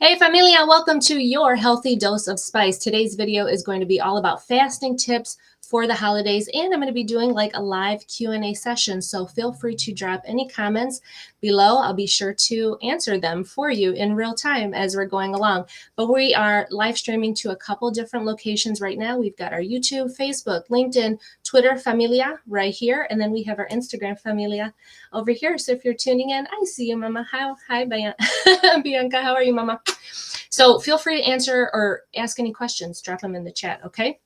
Hey familia, welcome to your healthy dose of spice. Today's video is going to be all about fasting tips for the holidays, and I'm going to be doing like a live Q&A session, so feel free to drop any comments below. I'll be sure to answer them for you in real time as we're going along. But we are live streaming to a couple different locations right now. We've got our YouTube, Facebook, LinkedIn, Twitter familia right here, and then we have our Instagram familia over here. So if you're tuning in, I see you, Mama. Hi, Bianca. How are you, Mama? So feel free to answer or ask any questions. Drop them in the chat, okay?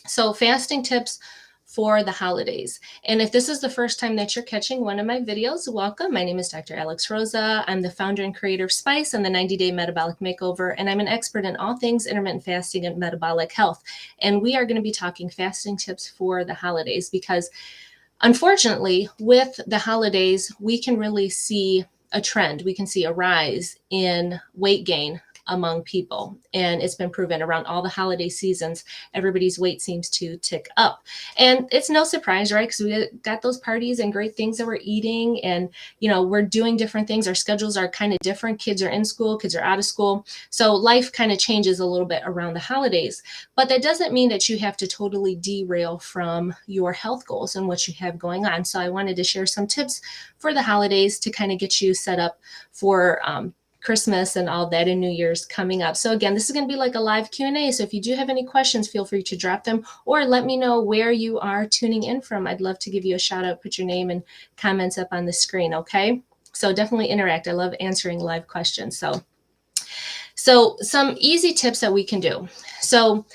So fasting tips for the holidays. And if this is the first time that you're catching one of my videos, welcome. My name is Dr. Alex Rosa. I'm the founder and creator of Spice and the 90-Day Metabolic Makeover, and I'm an expert in all things intermittent fasting and metabolic health. And we are going to be talking fasting tips for the holidays because unfortunately, with the holidays, we can really see a trend. We can see a rise in weight gain among people. And it's been proven around all the holiday seasons, everybody's weight seems to tick up. And it's no surprise, right? Because we got those parties and great things that we're eating, and we're doing different things. Our schedules are kind of different. Kids are in school, kids are out of school. So life kind of changes a little bit around the holidays. But that doesn't mean that you have to totally derail from your health goals and what you have going on. So I wanted to share some tips for the holidays to kind of get you set up for Christmas and all that, and New Year's coming up. So again, this is going to be like a live Q&A. So if you do have any questions, feel free to drop them or let me know where you are tuning in from. I'd love to give you a shout out, put your name and comments up on the screen. Okay. So definitely interact. I love answering live questions. So some easy tips that we can do. So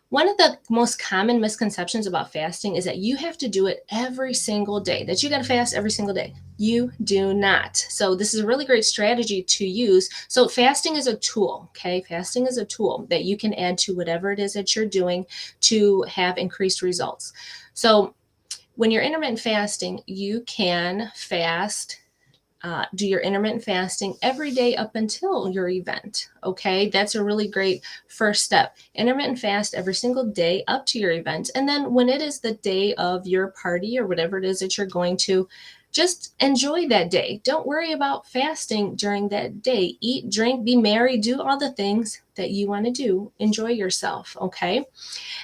one of the most common misconceptions about fasting is that you have to do it every single day, that you got to fast every single day. You do not. So this is a really great strategy to use. So fasting is a tool, okay? Fasting is a tool that you can add to whatever it is that you're doing to have increased results. So when you're intermittent fasting, you can fast do your intermittent fasting every day up until your event. Okay, that's a really great first step. Intermittent fast every single day up to your event. And then when it is the day of your party or whatever it is that you're going to, just enjoy that day. Don't worry about fasting during that day. Eat, drink, be merry, do all the things that you want to do. Enjoy yourself. Okay.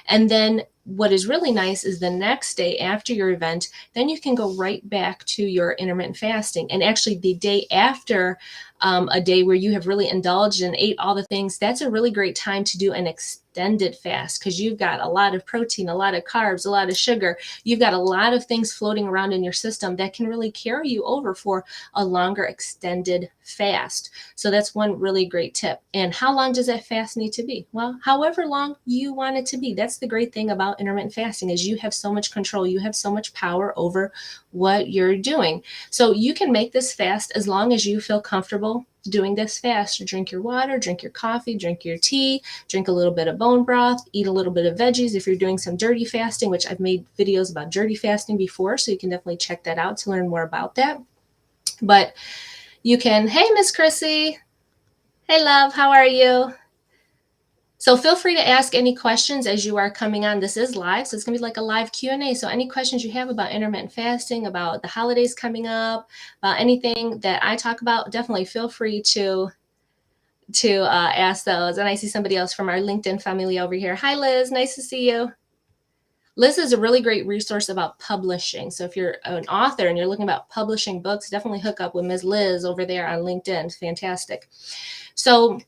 And then what is really nice is the next day after your event, then you can go right back to your intermittent fasting. And actually the day after a day where you have really indulged and ate all the things, that's a really great time to do an extended fast because you've got a lot of protein, a lot of carbs, a lot of sugar. You've got a lot of things floating around in your system that can really carry you over for a longer extended fast. So that's one really great tip. And how long does that fast need to be? Well, however long you want it to be. That's the great thing about intermittent fasting is you have so much control. You have so much power over what you're doing. So you can make this fast as long as you feel comfortable doing this fast. Drink your water, drink your coffee, drink your tea, drink a little bit of bone broth, eat a little bit of veggies. If you're doing some dirty fasting, which I've made videos about dirty fasting before, so you can definitely check that out to learn more about that. But you can, hey, Miss Chrissy. Hey, love, how are you? So feel free to ask any questions as you are coming on. This is live, so it's going to be like a live Q&A. So any questions you have about intermittent fasting, about the holidays coming up, about anything that I talk about, definitely feel free to ask those. And I see somebody else from our LinkedIn family over here. Hi, Liz. Nice to see you. Liz is a really great resource about publishing. So if you're an author and you're looking about publishing books, definitely hook up with Ms. Liz over there on LinkedIn. Fantastic. So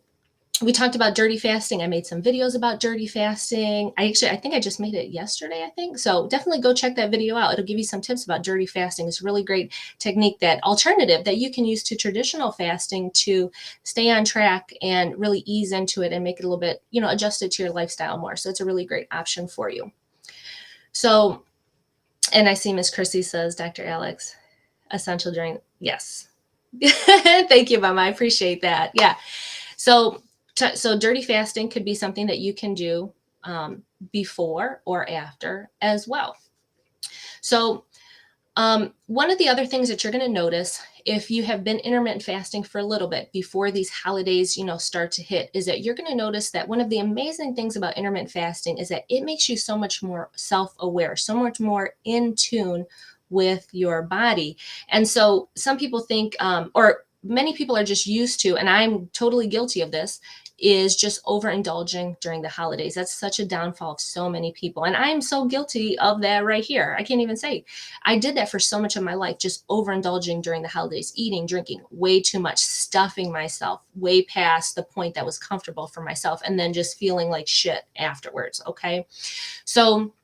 we talked about dirty fasting. I made some videos about dirty fasting. I think I just made it yesterday, I think. So definitely go check that video out. It'll give you some tips about dirty fasting. It's a really great technique, that alternative that you can use to traditional fasting to stay on track and really ease into it and make it a little bit, adjust it to your lifestyle more. So it's a really great option for you. So, and I see Miss Chrissy says, Dr. Alex, essential during, yes. Thank you, Mama. I appreciate that. Yeah. So dirty fasting could be something that you can do before or after as well. So one of the other things that you're going to notice if you have been intermittent fasting for a little bit before these holidays, start to hit, is that you're going to notice that one of the amazing things about intermittent fasting is that it makes you so much more self-aware, so much more in tune with your body. And so some people think, or many people are just used to, and I'm totally guilty of this, is just overindulging during the holidays. That's such a downfall of so many people. And I'm so guilty of that right here. I can't even say. I did that for so much of my life, just overindulging during the holidays, eating, drinking way too much, stuffing myself way past the point that was comfortable for myself, and then just feeling like shit afterwards. Okay. So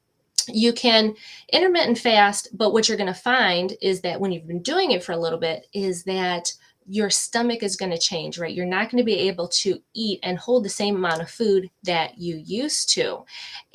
you can intermittent fast, but what you're going to find is that when you've been doing it for a little bit, is that your stomach is going to change, right? You're not going to be able to eat and hold the same amount of food that you used to.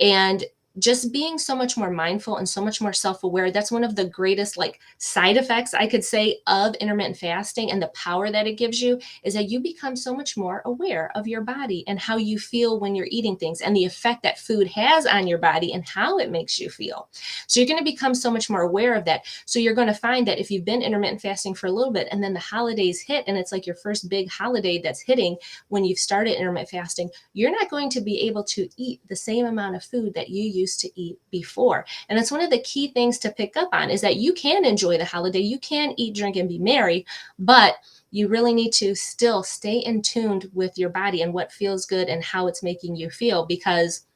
And just being so much more mindful and so much more self-aware, that's one of the greatest like side effects I could say of intermittent fasting, and the power that it gives you is that you become so much more aware of your body and how you feel when you're eating things, and the effect that food has on your body and how it makes you feel. So you're going to become so much more aware of that. So you're going to find that if you've been intermittent fasting for a little bit and then the holidays hit, and it's like your first big holiday that's hitting when you've started intermittent fasting, you're not going to be able to eat the same amount of food that you used to eat before. And that's one of the key things to pick up on, is that you can enjoy the holiday, you can eat, drink, and be merry, but you really need to still stay in tune with your body and what feels good and how it's making you feel, because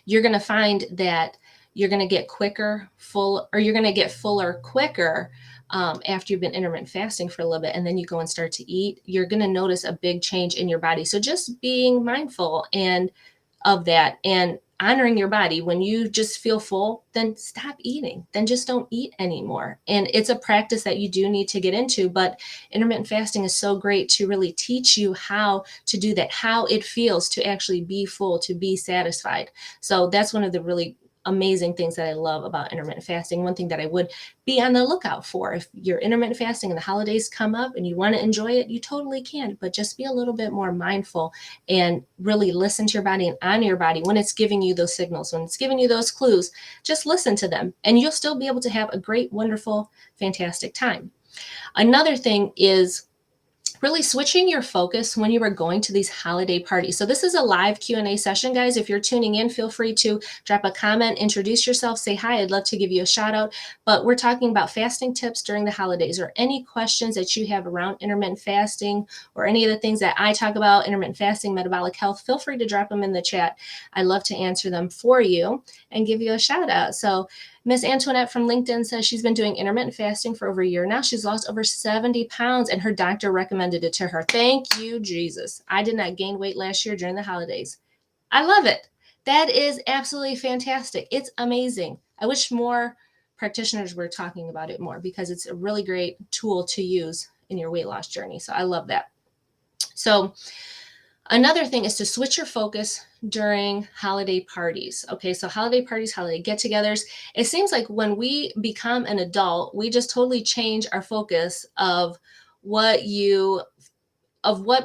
you're going to find that you're going to get you're going to get fuller quicker after you've been intermittent fasting for a little bit, and then you go and start to eat. You're going to notice a big change in your body. So just being mindful and of that, and honoring your body. When you just feel full, then stop eating, then just don't eat anymore. And it's a practice that you do need to get into, but intermittent fasting is so great to really teach you how to do that, how it feels to actually be full, to be satisfied. So that's one of the really amazing things that I love about intermittent fasting. One thing that I would be on the lookout for, if you're intermittent fasting and the holidays come up and you want to enjoy it, you totally can, but just be a little bit more mindful and really listen to your body and honor your body when it's giving you those signals, when it's giving you those clues. Just listen to them and you'll still be able to have a great, wonderful, fantastic time. Another thing is really switching your focus when you are going to these holiday parties. So this is a live Q&A session, guys. If you're tuning in, feel free to drop a comment, introduce yourself, say hi. I'd love to give you a shout out. But we're talking about fasting tips during the holidays, or any questions that you have around intermittent fasting, or any of the things that I talk about, intermittent fasting, metabolic health. Feel free to drop them in the chat. I'd love to answer them for you and give you a shout out. So Miss Antoinette from LinkedIn says she's been doing intermittent fasting for over a year now. She's lost over 70 pounds and her doctor recommended it to her. Thank you, Jesus. I did not gain weight last year during the holidays. I love it. That is absolutely fantastic. It's amazing. I wish more practitioners were talking about it more, because it's a really great tool to use in your weight loss journey. So I love that. So another thing is to switch your focus during holiday parties. Okay, so holiday parties, holiday get-togethers. It seems like when we become an adult, we just totally change our focus of what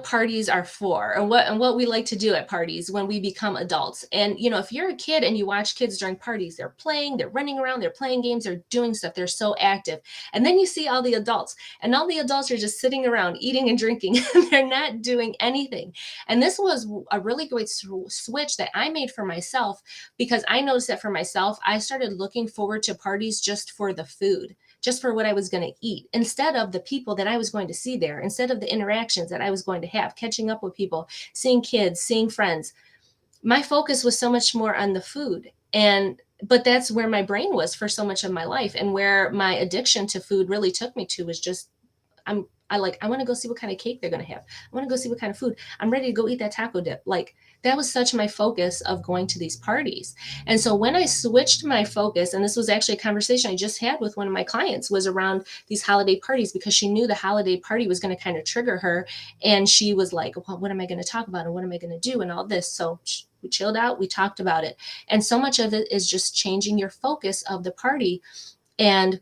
parties are for, and what we like to do at parties when we become adults. And you know, if you're a kid and you watch kids during parties, they're playing, they're running around, they're playing games, they're doing stuff, they're so active. And then you see all the adults, and all the adults are just sitting around eating and drinking and they're not doing anything. And this was a really great switch that I made for myself, because I noticed that for myself, I started looking forward to parties just for the food, just for what I was going to eat, instead of the people that I was going to see there, instead of the interactions that I was going to have, catching up with people, seeing kids, seeing friends. My focus was so much more on the food. But that's where my brain was for so much of my life, and where my addiction to food really took me to was just, I want to go see what kind of cake they're going to have. I want to go see what kind of food. I'm ready to go eat that taco dip. Like, that was such my focus of going to these parties. And so when I switched my focus, and this was actually a conversation I just had with one of my clients, was around these holiday parties, because she knew the holiday party was going to kind of trigger her. And she was like, well, what am I going to talk about? And what am I going to do? And all this. So we chilled out, we talked about it. And so much of it is just changing your focus of the party and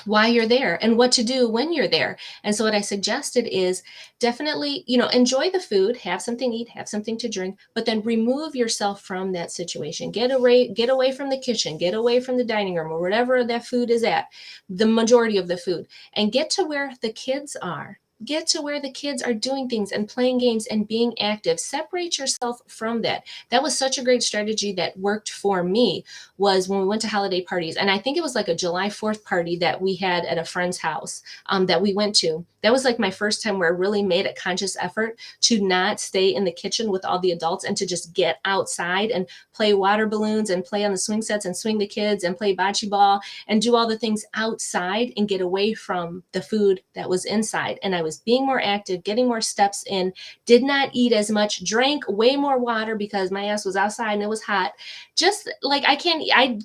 why you're there and what to do when you're there. And so what I suggested is definitely, enjoy the food, have something to eat, have something to drink, but then remove yourself from that situation. Get away from the kitchen, get away from the dining room, or whatever that food is at, the majority of the food, and get to where the kids are. get to where the kids are doing things and playing games and being active. Separate yourself from that. That was such a great strategy that worked for me, was when we went to holiday parties. And I think it was like a July 4th party that we had at a friend's house that we went to. That was like my first time where I really made a conscious effort to not stay in the kitchen with all the adults and to just get outside and play water balloons and play on the swing sets and swing the kids and play bocce ball and do all the things outside and get away from the food that was inside. And I was being more active, getting more steps in, did not eat as much, drank way more water because my ass was outside and it was hot. Just like I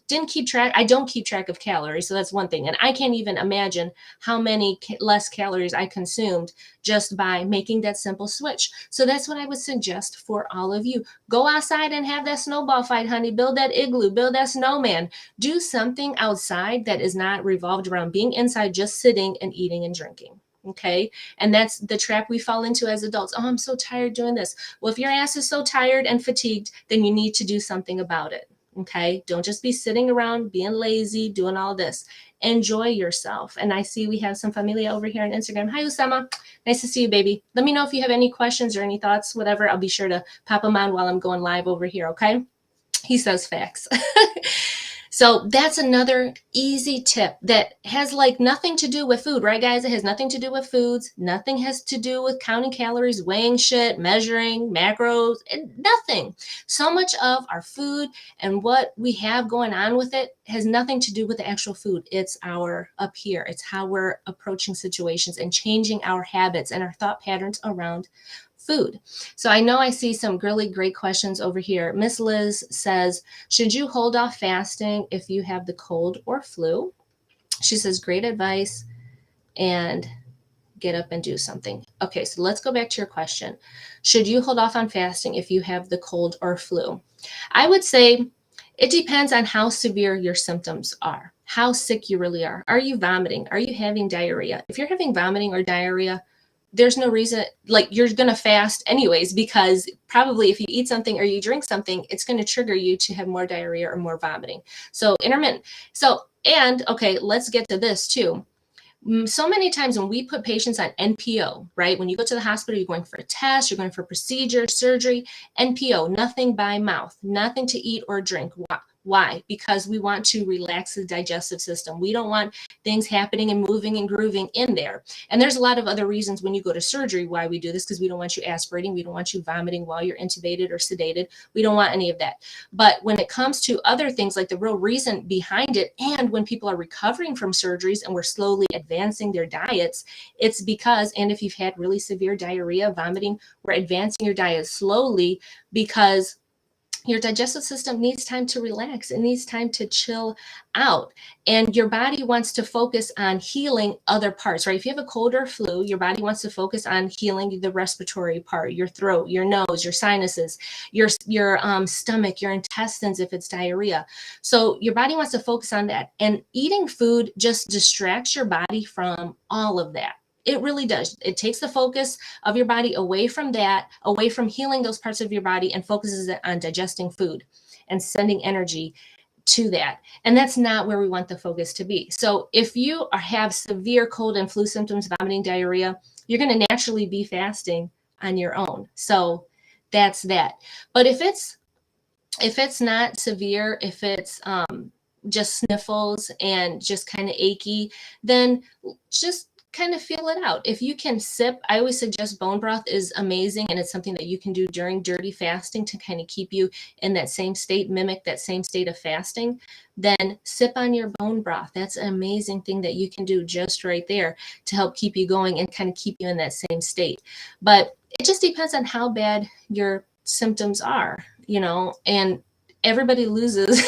don't keep track of calories. So that's one thing. And I can't even imagine how many less calories I consumed just by making that simple switch. So that's what I would suggest for all of you. Go outside and have that snowball fight, honey. Build that igloo, build that snowman. Do something outside that is not revolved around being inside, just sitting and eating and drinking. Okay. And that's the trap we fall into as adults. Oh, I'm so tired doing this. Well, if your ass is so tired and fatigued, then you need to do something about it. Okay. Don't just be sitting around being lazy, doing all this. Enjoy yourself. And I see we have some familia over here on Instagram. Hi, Usama. Nice to see you, baby. Let me know if you have any questions or any thoughts, whatever. I'll be sure to pop them on while I'm going live over here. Okay. He says facts. So that's another easy tip that has like nothing to do with food, right, guys? It has nothing to do with foods. Nothing has to do with counting calories, weighing shit, measuring macros, nothing. So much of our food and what we have going on with it has nothing to do with the actual food. It's our up here. It's how we're approaching situations and changing our habits and our thought patterns around food. So I know I see some really great questions over here. Miss Liz says, should you hold off fasting if you have the cold or flu? She says, great advice, and get up and do something. Okay, so let's go back to your question. Should you hold off on fasting if you have the cold or flu? I would say it depends on how severe your symptoms are, how sick you really are. Are you vomiting? Are you having diarrhea? If you're having vomiting or diarrhea, there's no reason, like, you're going to fast anyways, because probably if you eat something or you drink something, it's going to trigger you to have more diarrhea or more vomiting. So intermittent. So, and okay, let's get to this too. So many times when we put patients on NPO, right? When you go to the hospital, you're going for a test, you're going for procedure, surgery, NPO, nothing by mouth, nothing to eat or drink. Why? Because we want to relax the digestive system. We don't want things happening and moving and grooving in there. And there's a lot of other reasons when you go to surgery why we do this, because we don't want you aspirating. We don't want you vomiting while you're intubated or sedated. We don't want any of that. But when it comes to other things, like the real reason behind it, and when people are recovering from surgeries and we're slowly advancing their diets, it's because, and if you've had really severe diarrhea, vomiting, we're advancing your diet slowly because your digestive system needs time to relax. It needs time to chill out. And your body wants to focus on healing other parts, right? If you have a cold or flu, your body wants to focus on healing the respiratory part, your throat, your nose, your sinuses, your stomach, your intestines, if it's diarrhea. So your body wants to focus on that. And eating food just distracts your body from all of that. It really does. It takes the focus of your body away from that, away from healing those parts of your body, and focuses it on digesting food and sending energy to that. And that's not where we want the focus to be. So if you have severe cold and flu symptoms, vomiting, diarrhea, you're going to naturally be fasting on your own. So that's that. But if it's not severe, if it's just sniffles and just kind of achy, then just kind of feel it out. If you can sip, I always suggest bone broth is amazing, and it's something that you can do during dirty fasting to kind of keep you in that same state, mimic that same state of fasting. Then sip on your bone broth. That's an amazing thing that you can do just right there to help keep you going and kind of keep you in that same state. But it just depends on how bad your symptoms are, and everybody loses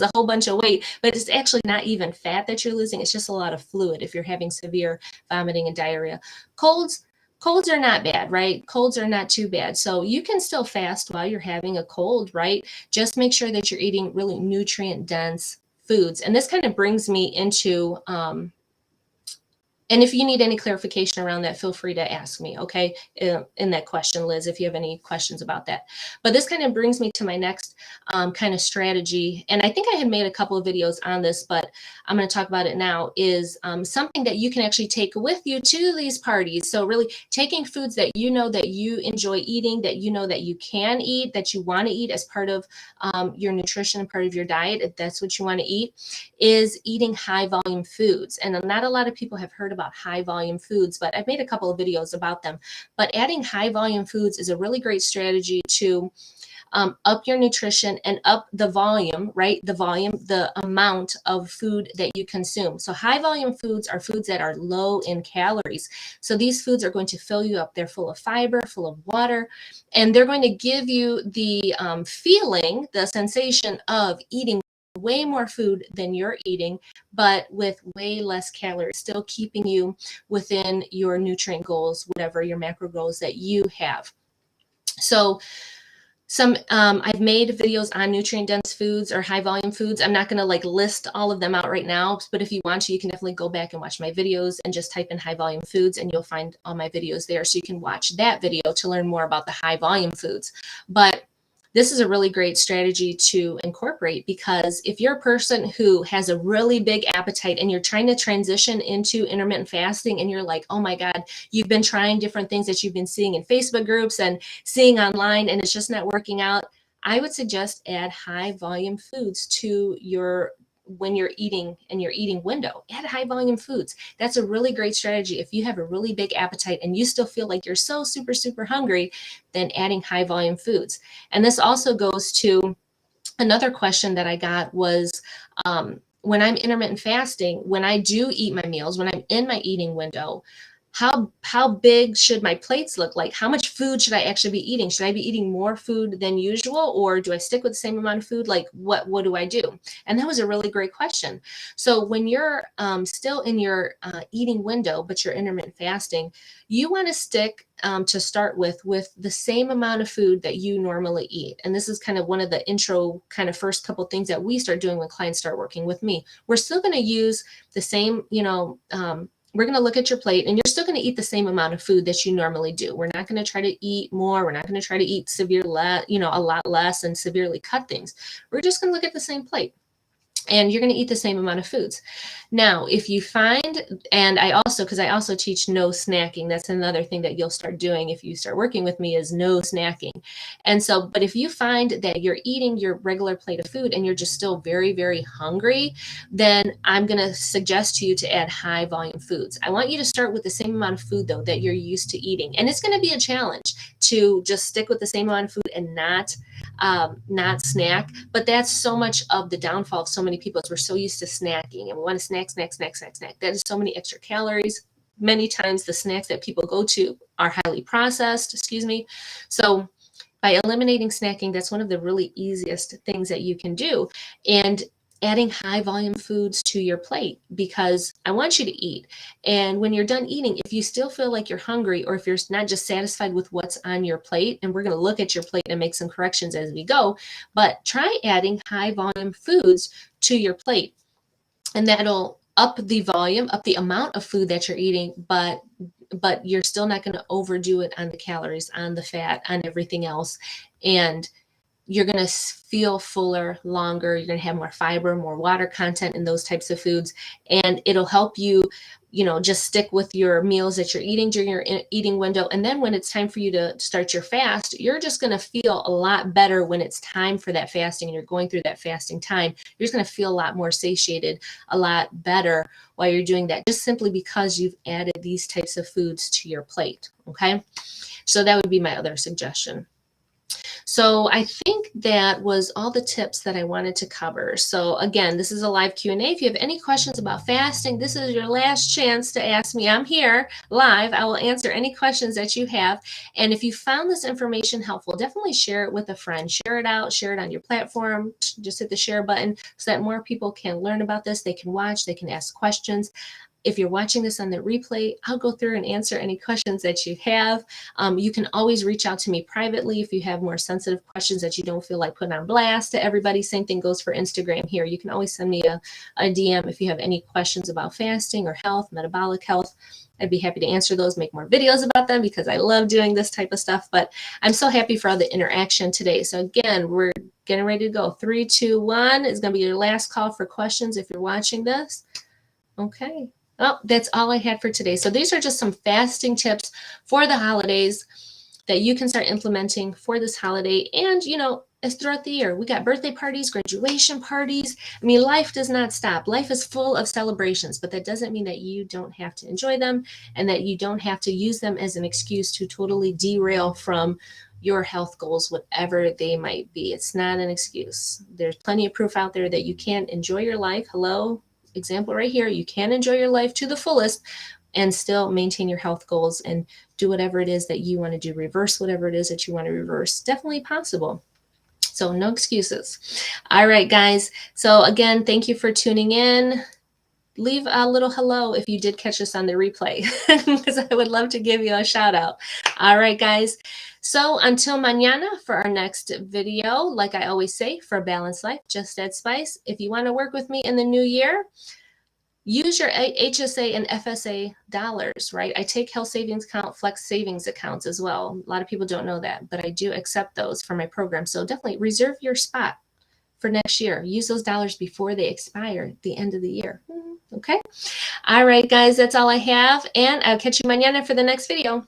a whole bunch of weight, but it's actually not even fat that you're losing. It's just a lot of fluid if you're having severe vomiting and diarrhea. Colds are not bad, right? Colds are not too bad. So you can still fast while you're having a cold, right? Just make sure that you're eating really nutrient dense foods. And this kind of brings me into And if you need any clarification around that, feel free to ask me, okay, in that question, Liz, if you have any questions about that. But this kind of brings me to my next kind of strategy. And I think I had made a couple of videos on this, but I'm going to talk about it now, is something that you can actually take with you to these parties. So really taking foods that you know that you enjoy eating, that you know that you can eat, that you want to eat as part of your nutrition and part of your diet, if that's what you want to eat, is eating high volume foods. And not a lot of people have heard about high volume foods, but I've made a couple of videos about them. But adding high volume foods is a really great strategy to up your nutrition and up the volume, right? The volume, the amount of food that you consume. So high volume foods are foods that are low in calories. So these foods are going to fill you up. They're full of fiber, full of water, and they're going to give you the feeling, the sensation of eating way more food than you're eating, but with way less calories, still keeping you within your nutrient goals, whatever your macro goals that you have. So I've made videos on nutrient dense foods or high volume foods. I'm not going to like list all of them out right now, but if you want to, you can definitely go back and watch my videos and just type in high volume foods and you'll find all my videos there. So you can watch that video to learn more about the high volume foods. But this is a really great strategy to incorporate, because if you're a person who has a really big appetite and you're trying to transition into intermittent fasting and you're like, oh my God, you've been trying different things that you've been seeing in Facebook groups and seeing online and it's just not working out, I would suggest add high volume foods to your when you're eating and your eating window. Add high volume foods. That's a really great strategy. If you have a really big appetite and you still feel like you're so super hungry, then adding high volume foods. And this also goes to another question that I got was, when I'm intermittent fasting, when I do eat my meals, when I'm in my eating window, how big should my plates look like? How much food should I actually be eating? Should I be eating more food than usual, or do I stick with the same amount of food? Like what do I do? And that was a really great question. So when you're still in your eating window, but you're intermittent fasting, you want to stick to start with the same amount of food that you normally eat. And this is kind of one of the intro kind of first couple things that we start doing when clients start working with me. We're still going to use the same, we're going to look at your plate and you're still going to eat the same amount of food that you normally do. We're not going to try to eat more. We're not going to try to eat a lot less and severely cut things. We're just going to look at the same plate. And you're going to eat the same amount of foods. Now, if you find, and because I also teach no snacking, that's another thing that you'll start doing if you start working with me, is no snacking. And so, but if you find that you're eating your regular plate of food and you're just still very hungry, then I'm going to suggest to you to add high volume foods. I want you to start with the same amount of food though that you're used to eating. And it's going to be a challenge to just stick with the same amount of food and not snack. But that's so much of the downfall of so many people, is we're so used to snacking and we want to snack. That is so many extra calories. Many times the snacks that people go to are highly processed, So by eliminating snacking, that's one of the really easiest things that you can do. And adding high volume foods to your plate, because I want you to eat. And when you're done eating, if you still feel like you're hungry, or if you're not just satisfied with what's on your plate, and we're going to look at your plate and make some corrections as we go, but try adding high volume foods to your plate. And that'll up the volume, up the amount of food that you're eating, but you're still not going to overdo it on the calories, on the fat, on everything else. And you're going to feel fuller longer. You're going to have more fiber, more water content in those types of foods. And it'll help you, just stick with your meals that you're eating during your eating window. And then when it's time for you to start your fast, you're just going to feel a lot better when it's time for that fasting and you're going through that fasting time. You're just going to feel a lot more satiated, a lot better while you're doing that, just simply because you've added these types of foods to your plate. Okay. So that would be my other suggestion. So I think that was all the tips that I wanted to cover. So again, this is a live Q&A. If you have any questions about fasting, this is your last chance to ask me. I'm here live. I will answer any questions that you have. And if you found this information helpful, definitely share it with a friend. Share it out, share it on your platform. Just hit the share button so that more people can learn about this. They can watch, they can ask questions. If you're watching this on the replay, I'll go through and answer any questions that you have. You can always reach out to me privately if you have more sensitive questions that you don't feel like putting on blast to everybody. Same thing goes for Instagram here. You can always send me a DM if you have any questions about fasting or health, metabolic health. I'd be happy to answer those, make more videos about them because I love doing this type of stuff. But I'm so happy for all the interaction today. So again, we're getting ready to go. 3, 2, 1 is going to be your last call for questions if you're watching this. Okay. Oh, that's all I had for today. So these are just some fasting tips for the holidays that you can start implementing for this holiday. And, you know, as throughout the year, we got birthday parties, graduation parties. I mean, life does not stop. Life is full of celebrations, but that doesn't mean that you don't have to enjoy them and that you don't have to use them as an excuse to totally derail from your health goals, whatever they might be. It's not an excuse. There's plenty of proof out there that you can enjoy your life. Hello, example right here. You can enjoy your life to the fullest and still maintain your health goals and do whatever it is that you want to do, reverse whatever it is that you want to reverse. Definitely possible. So no excuses. All right, guys. So again, thank you for tuning in. Leave a little hello if you did catch us on the replay, because I would love to give you a shout out. All right, guys. So until mañana for our next video, like I always say, for a balanced life, just add spice. If you want to work with me in the new year, use your HSA and FSA dollars, right? I take health savings account, flex savings accounts as well. A lot of people don't know that, but I do accept those for my program. So definitely reserve your spot for next year. Use those dollars before they expire at the end of the year. Okay. All right, guys, that's all I have. And I'll catch you mañana for the next video.